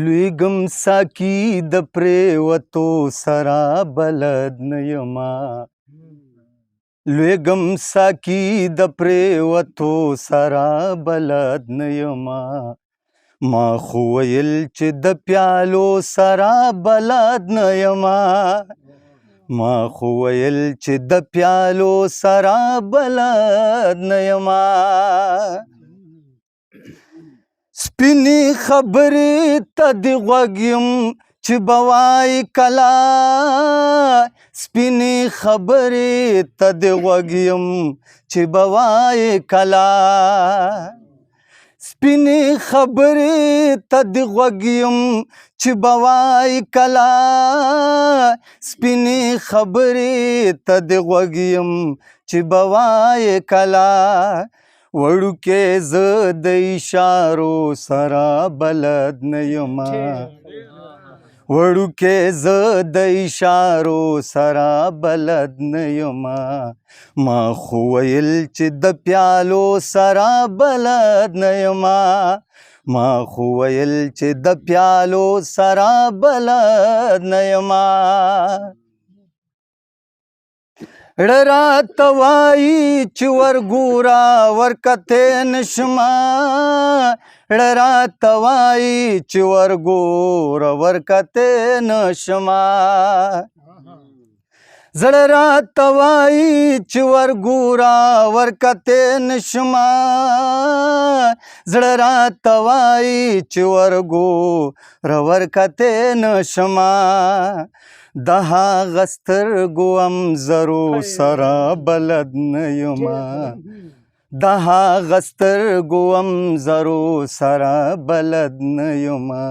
لویګم ساقي د پرېوتو سره بلد نه یما لویګم ساقي د پرېوتو سره بلد نه یما ما خو ویل چې د پیالو سره بلد نه یما ما خو ویل چې د پیالو سره بلد نه یما سپینې خبرې ته دې غوږ یم چې به وایې کله سپینې خبرې ته دې غوږ یم چې به وایې کله سپینې خبرې ته دې غوږ یم چې به وایې کله سپینې خبرې ته دې غوږ یم چې به وایې کله وړوکې زه د اشارو سره بلد نه یما وړوکې زه د اشارو سره بلد نه یما ما خو ویل چې د پیالو سره بلد نه یما ما خو ویل چې د پیالو سره بلد نه یما راته وایي چې ورګوره ورکتې نشمه راته وایي چې ورګوره ورکتې نشمه زړه راته وایي چې ورګوره ورکتې نشمه زړه راته وایي چې ورګوره ورکتې نشمه د هغه سترګو انځورو سره بلد نه یما د هغه سترګو انځورو سره بلد نه یما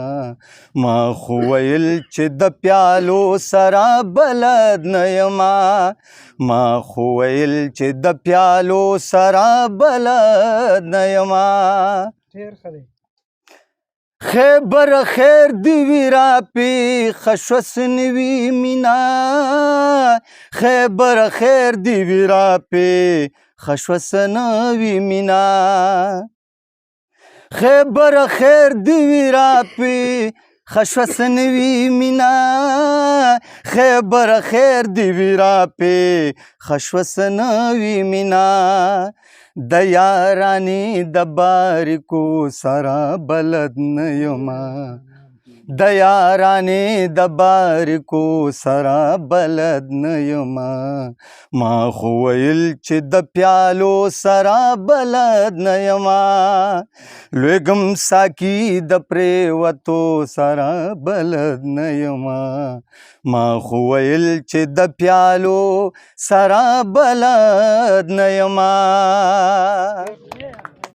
ما خو ویل چې د پیالو سره بلد نه یما ما خو ویل چې د پیالو سره بلد نه یما خیبر خیر دی وی را پی خشوس نوی مینا خیبر خیر دی وی را پی خشوس نوی مینا خیبر خیر دی وی را پی خشوس نوی مینا خیبر خیر دی وی را پی خشوس نوی مینا د یارانی د باریکو سره بلد نه یما د یارانی د باریکو سره بلد نه یما ما خو ویل چې د پیالو سره بلد نه یما لویګم ساقي د پرېوتو سره بلد نه یما ما خو ویل چې د پیالو سره بلد نه یما